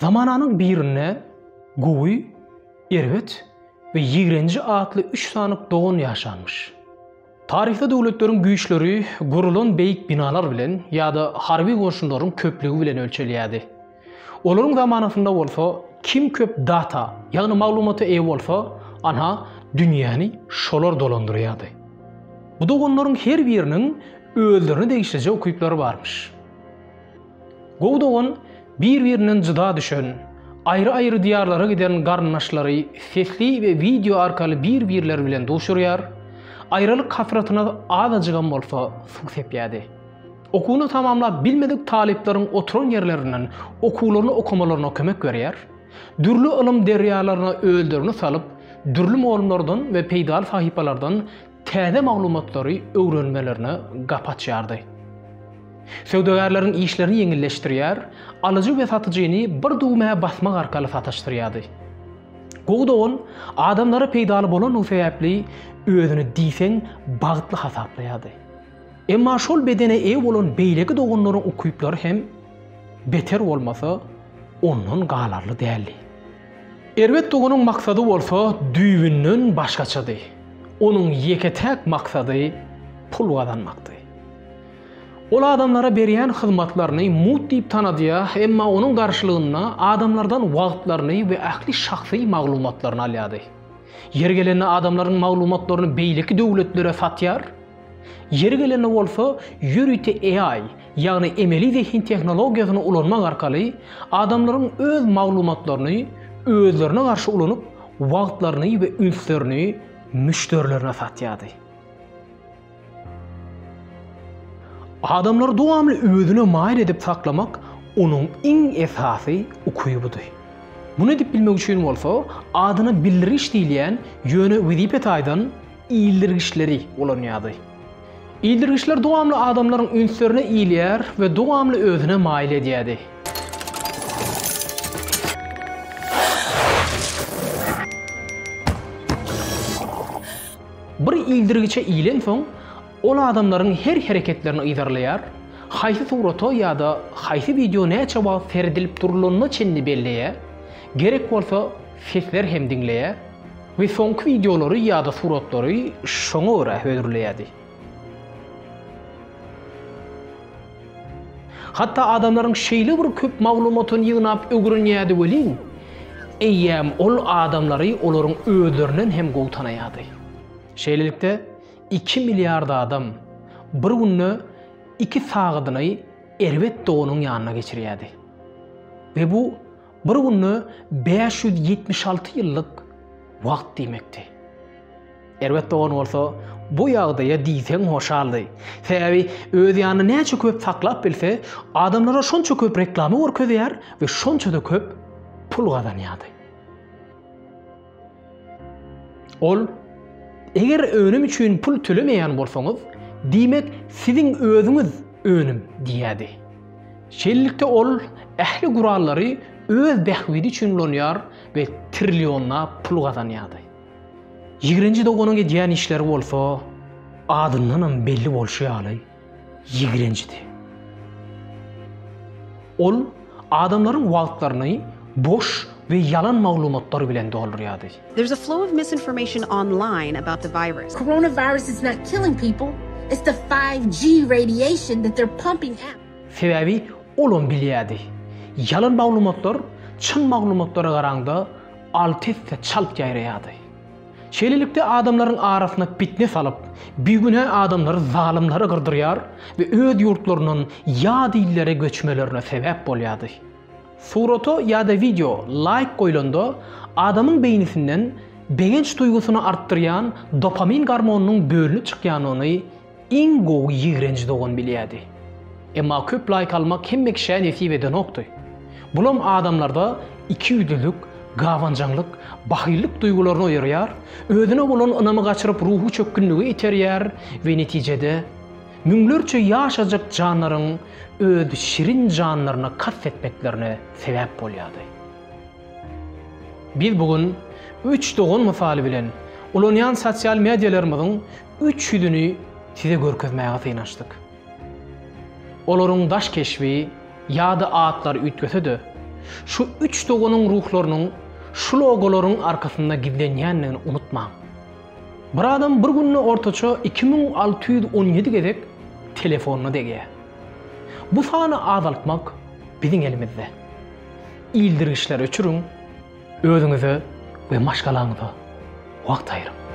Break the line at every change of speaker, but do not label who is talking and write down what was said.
Zamananın birine Gowy, Erwet ve Yigrenci adlı 3 sanık doğun yaşanmış. Tarihte devletlerin güýçleri gurulan beyik binalar bilen ýa-da harbi goşunlaryň köplügi bilen ölçelýärdi. Olaryň zamanasynda bolsa kim köp data ýagny maglumaty eýe bolsa, ana dünýäni şolar dolandyrýardy. Bu dogonlaryň her biriniň özlerini degişleje okuyuplary barmış. Gowy dogon bir-birinden jyda düşen, ayrı-ayrı diýarlara giden garnaşlary sesli we video arkaly bir-birleri bilen duşurýar, aýralyk hasratyna azajygan bolsa suw sepýärdi. Okuwny tamamlap bilmedik talypleriň oturan ýerlerinden okuwlaryny okumalaryna kömek berýär, dürli ilim derýalaryna öldürini salyp, dürli molumlardan we peýdal sahipalardan täze maglumatlary öwrenmelerine gapatýardy. Söwdegarlaryň işlerini ýeňilleşdirýär, alyjy we satyjyny bir dugmaya basmak arkaly sataşdyrýardy. Gowy dogon adamlara peýdaly bolan o sebäpli özüni diýsen bagtly hasaplaýardy. Emma şol bedene eýe bolan beýleki dogonlaryň okuyuplary hem beter bolmasa ondan galarly däldi. Erwet dogonyň maksady bolsa düýbünden başgaçady. Onuň ýeketek maksady pul gazanmakdy. Ol adamlara berýän hyzmatlaryny mut diýip tanadýar, emma onuň garşylygyna adamlardan wagtlaryny we ähli şahsy maglumatlaryny alýardy. Yer gelende adamlaryň maglumatlaryny beýleki döwletlere satýar. Yer gelende bolsa ýürüte AI, ýagny emeli zehin tehnologiýasyny ulanmak arkaly adamlaryň öz maglumatlaryny özlerine garşy ulanyp wagtlaryny we ünslerini müşterilerine satýardy. Adamlar dowamly özüne maýil edip saklamak onuň iň esasy okuyubudy. Bunu edip bilmek üçin bolsa, adyny bildiriş diýilýän ýöne Wikipedia'dan iýildirgiçleri bolanýardy. Iýildirgiçler dowamly adamlaryň ünslerine iýilýär we dowamly özüne maýil edýärdi. Bir iýildirgiçe iýilen soň ol adamlaryň her hereketlerini ýyzarlaýar, haýsy surato ýa-da haýsy video näçe wagt seredilip durulanyny çenli belleýär, gerek bolsa sesler hem diňleýär we soňky videolary ýa-da suratlary şoňa görä höwürleýärdi. Hatta adamlaryň şeýle bir köp maglumatyny ýygnap öwrenýärdi welin, eýem ol adamlary olaryň özlerinden hem gowy tanaýardy. Şeýlelikde 2 milliard adam bir günne 2 sagydyny Erwet dogonyň ýanyna geçirýärdi. Ve bu bir günne 576 ýyllyk wagt diýmekdi. Erwet dogon bolsa bu ýagdaýa diýsen hoşaldy. Sebäbi öz ýanyny näçe köp saklap bilse, adamlara şonça köp reklamy görkezýär we şonça da köp pul gazanýardy. Ol eger önüm üçin pul tölemeýän bolsaňyz, diýmek siziň özüňiz önüm diýärdi. Şeýlelikde ol ähli gurallary öz bähwidi üçin ulanýar we trilyonla pul gazanýardy. 20-nji dogonyň edýän işleri bolsa, adyndan belli bolşy ýaly 20-njidi. Ol adamlaryň wagtlaryny boş ve yalan maglumatlar bilen doldurýardy.
There's a flow of misinformation online about the virus.
Coronavirus is not killing people. It's the 5G radiation that they're pumping out.
Sebäbi olon bilýärdi. Yalan maglumatlar çyn maglumatlara garaňda altette çalp ýaýraýardy. Şeýlelikde adamlaryň arasyna fitne salyp, büyüne adamlary zalimlere gırdyrýar we öz ýurtlarynyň ýa dillere göçmelerine sebäp bolýardy. Surato ya da video like koylanda adamın beynisinden beğenç duygusunu arttıryan dopamin gormonunyň bölünip çykýanyny iň gowy ýigrenji dogon bilýärdi. Emma köp like almak hemme kişiye nesip eden okdy. Bulam adamlarda ikiýüzlülük, gawanjaňlyk, bahyllyk duygularyny oýarýar, özüne bolan ynamy gaçyryp ruhu çökkünlügi iterýär we netijede müňlerçe ýaşajak janlaryň öz şirin janlaryna kastetmeklerine sebäp bolýardy. Biz bugün 3 dogon misaly bilen ulanýan sosial medialarymyzyň 3 ýüzüni size görkezmäge synaşdyk. Olaryň daş keşbi ýa-da atlar ütgese de şu 3 dogonun ruhlarynyň şu logolaryň arkasynda gizlenýändigini unutmaň. Bir adam bir günne ortaça 2617 gezek telefonuny dege. Bu sany azaltmak biziň elimizde. İldirişler öçürüň, özüňize we maşgalaňyza wagt aýryň.